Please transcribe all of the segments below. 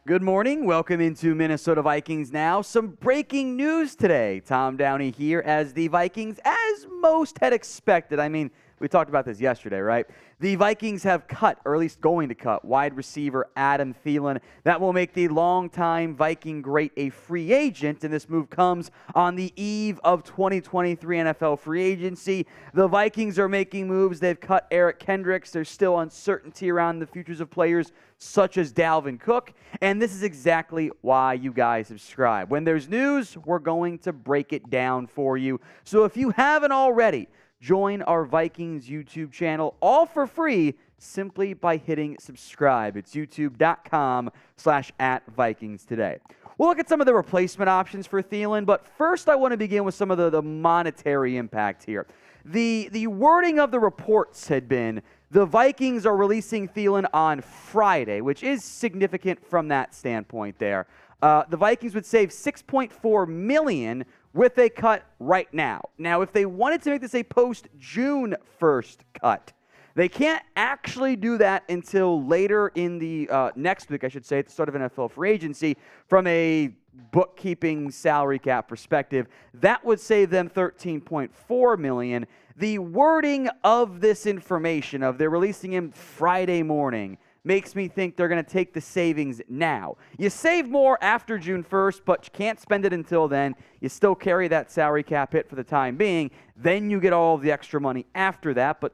Good morning. Welcome into Minnesota Vikings Now. Some breaking news today. Tom Downey here as the Vikings, as most had expected. I mean, we talked about this yesterday, right? The Vikings have cut, or at least going to cut, wide receiver Adam Thielen. That will make the longtime Viking great a free agent, and this move comes on the eve of 2023 NFL free agency. The Vikings are making moves. They've cut Eric Kendricks. There's still uncertainty around the futures of players such as Dalvin Cook, and this is exactly why you guys subscribe. When there's news, we're going to break it down for you. So if you haven't already, join our Vikings YouTube channel, all for free, simply by hitting subscribe. It's youtube.com/@Vikings today. We'll look at some of the replacement options for Thielen, but first I want to begin with some of the monetary impact here. The wording of the reports had been the Vikings are releasing Thielen on Friday, which is significant from that standpoint there. The Vikings would save $6.4 million with a cut right now. Now, if they wanted to make this a post-June 1st cut, they can't actually do that until later in the next week, I should say, at the start of NFL free agency. From a bookkeeping salary cap perspective, that would save them $13.4 million. The wording of this information, of they're releasing him Friday morning, makes me think they're going to take the savings now. You save more after June 1st, but you can't spend it until then. You still carry that salary cap hit for the time being. Then you get all of the extra money after that, but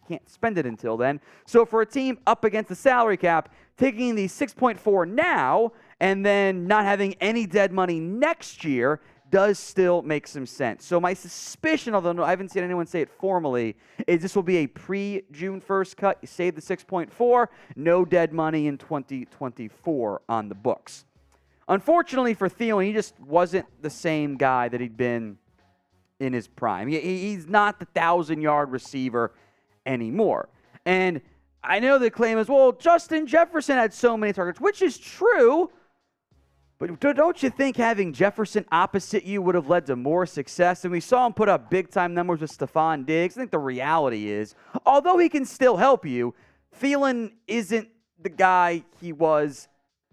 can't spend it until then. So for a team up against the salary cap, taking the 6.4 now and then not having any dead money next year does still make some sense. So my suspicion, although I haven't seen anyone say it formally, is this will be a pre-June 1st cut. You save the 6.4, no dead money in 2024 on the books. Unfortunately for Thielen, he just wasn't the same guy that he'd been in his prime. He's not the 1,000-yard receiver anymore. And I know the claim is, well, Justin Jefferson had so many targets, which is true. But don't you think having Jefferson opposite you would have led to more success? And we saw him put up big-time numbers with Stephon Diggs. I think the reality is, although he can still help you, Thielen isn't the guy he was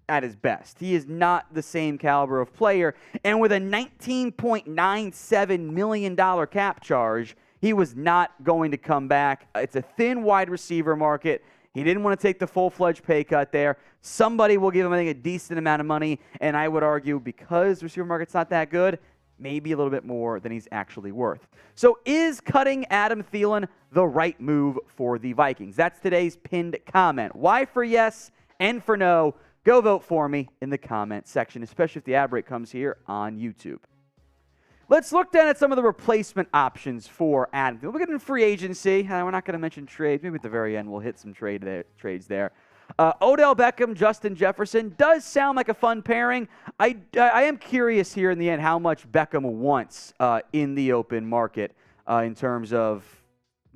at his best. He is not the same caliber of player. And with a $19.97 million cap charge, he was not going to come back. It's a thin wide receiver market. He didn't want to take the full-fledged pay cut there. Somebody will give him, I think, a decent amount of money, and I would argue because the receiver market's not that good, maybe a little bit more than he's actually worth. So is cutting Adam Thielen the right move for the Vikings? That's today's pinned comment. Why for yes and for no? Go vote for me in the comment section, especially if the ad break comes here on YouTube. Let's look down at some of the replacement options for Adam Thielen. We'll get into free agency. We're not going to mention trades. Maybe at the very end we'll hit some trades there. Odell Beckham, Justin Jefferson does sound like a fun pairing. I am curious here in the end how much Beckham wants in the open market in terms of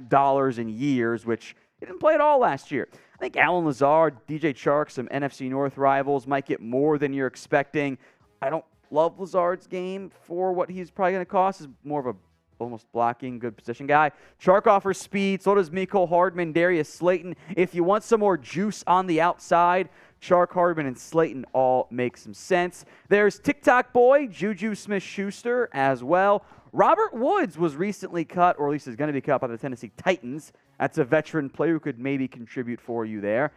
dollars and years, which he didn't play at all last year. I think Allen Lazard, DJ Chark, some NFC North rivals might get more than you're expecting. I don't love Lazard's game for what he's probably going to cost. Is more of a almost blocking, good position guy. Chark offers speed. So does Mecole Hardman, Darius Slayton. If you want some more juice on the outside, Chark, Hardman, and Slayton all make some sense. There's TikTok boy, Juju Smith-Schuster as well. Robert Woods was recently cut, or at least is going to be cut by the Tennessee Titans. That's a veteran player who could maybe contribute for you there.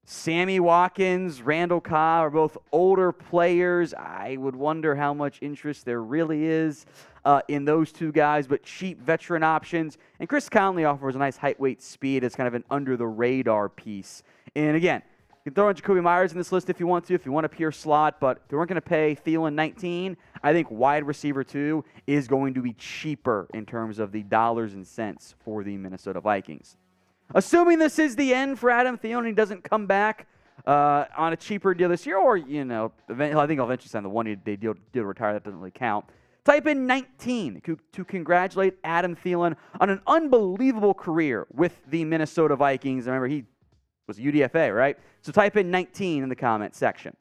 Sammy Watkins, Randall Cobb are both older players. I would wonder how much interest there really is in those two guys, but cheap veteran options. And Chris Conley offers a nice height, weight, speed as kind of an under-the-radar piece. And again, you can throw in Jacoby Myers in this list if you want to a pure slot, but if you weren't going to pay Thielen $19, I think wide receiver 2 is going to be cheaper in terms of the dollars and cents for the Minnesota Vikings. Assuming this is the end for Adam Thielen and he doesn't come back on a cheaper deal this year, or, I think he'll eventually sign the one-day deal to retire. That doesn't really count. Type in 19 to congratulate Adam Thielen on an unbelievable career with the Minnesota Vikings. Remember, he was UDFA, right? So type in 19 in the comment section.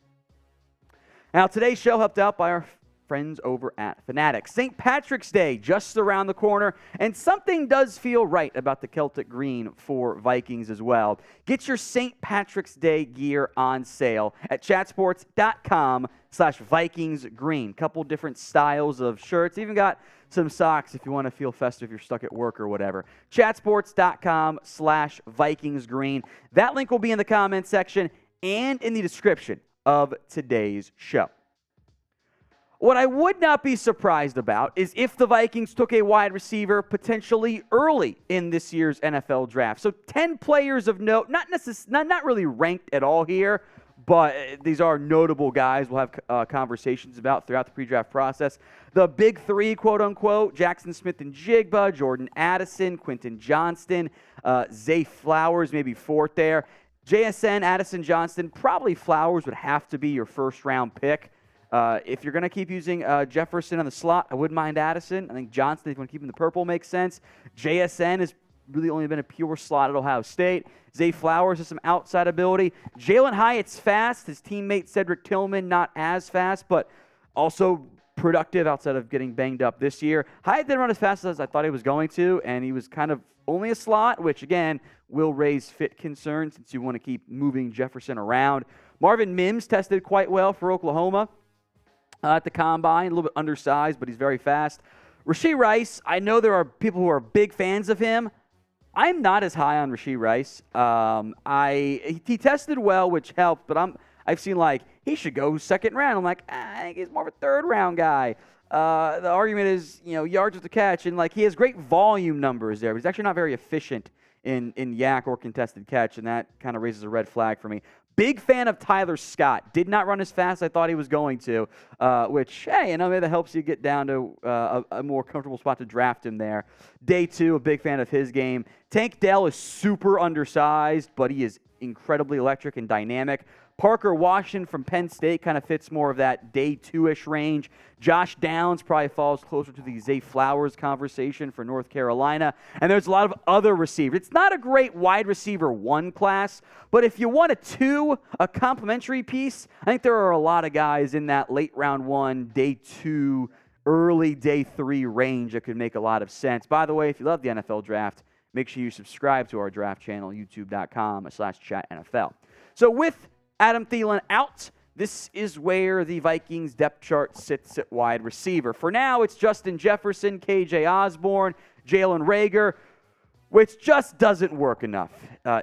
Now, today's show helped out by our friends over at Fanatics. St. Patrick's Day just around the corner, and something does feel right about the Celtic green for Vikings as well. Get your St. Patrick's Day gear on sale at chatsports.com/VikingsGreen. Couple different styles of shirts. Even got some socks if you want to feel festive if you're stuck at work or whatever. Chatsports.com/VikingsGreen. That link will be in the comments section and in the description of today's show. What I would not be surprised about is if the Vikings took a wide receiver potentially early in this year's NFL draft. So 10 players of note, not really ranked at all here, but these are notable guys we'll have conversations about throughout the pre-draft process. The big three, quote-unquote, Jackson Smith and Jigba, Jordan Addison, Quentin Johnston, Zay Flowers, maybe fourth there. JSN, Addison, Johnston, probably Flowers would have to be your first-round pick. If you're going to keep using Jefferson on the slot, I wouldn't mind Addison. I think Johnston, if you want to keep him in the purple, makes sense. JSN has really only been a pure slot at Ohio State. Zay Flowers has some outside ability. Jalen Hyatt's fast. His teammate Cedric Tillman not as fast, but also productive outside of getting banged up this year. Hyatt didn't run as fast as I thought he was going to, and he was kind of only a slot, which, again, will raise fit concerns since you want to keep moving Jefferson around. Marvin Mims tested quite well for Oklahoma at the combine, a little bit undersized, but he's very fast. Rashee Rice, I know there are people who are big fans of him. I'm not as high on Rashee Rice. He tested well, which helped, but I've seen like he should go second round. I'm like, I think he's more of a third round guy. The argument is, yards with the catch, and like he has great volume numbers there, but he's actually not very efficient in yak or contested catch, and that kind of raises a red flag for me. Big fan of Tyler Scott. Did not run as fast as I thought he was going to, which, hey, maybe that helps you get down to a more comfortable spot to draft him there. Day two, a big fan of his game. Tank Dell is super undersized, but he is incredibly electric and dynamic. Parker Washington from Penn State kind of fits more of that day two-ish range. Josh Downs probably falls closer to the Zay Flowers conversation for North Carolina. And there's a lot of other receivers. It's not a great wide receiver one class, but if you want a complementary piece, I think there are a lot of guys in that late round one, day two, early day three range that could make a lot of sense. By the way, if you love the NFL draft, make sure you subscribe to our draft channel, youtube.com/chatnfl. So with Adam Thielen out, this is where the Vikings depth chart sits at wide receiver. For now, it's Justin Jefferson, KJ Osborne, Jalen Reagor, which just doesn't work enough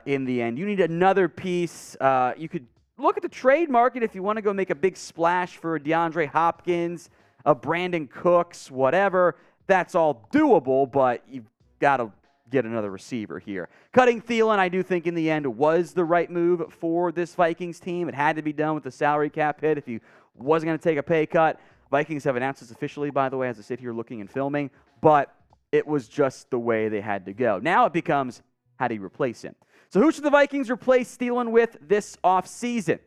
in the end. You need another piece. You could look at the trade market if you want to go make a big splash for a DeAndre Hopkins, a Brandon Cooks, whatever. That's all doable, but you've got to get another receiver here. Cutting Thielen, I do think in the end was the right move for this Vikings team. It had to be done with the salary cap hit if he wasn't going to take a pay cut. Vikings have announced this officially, by the way, as I sit here looking and filming, but it was just the way they had to go. Now it becomes, how do you replace him? So who should the Vikings replace Thielen with this offseason?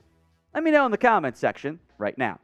Let me know in the comments section right now.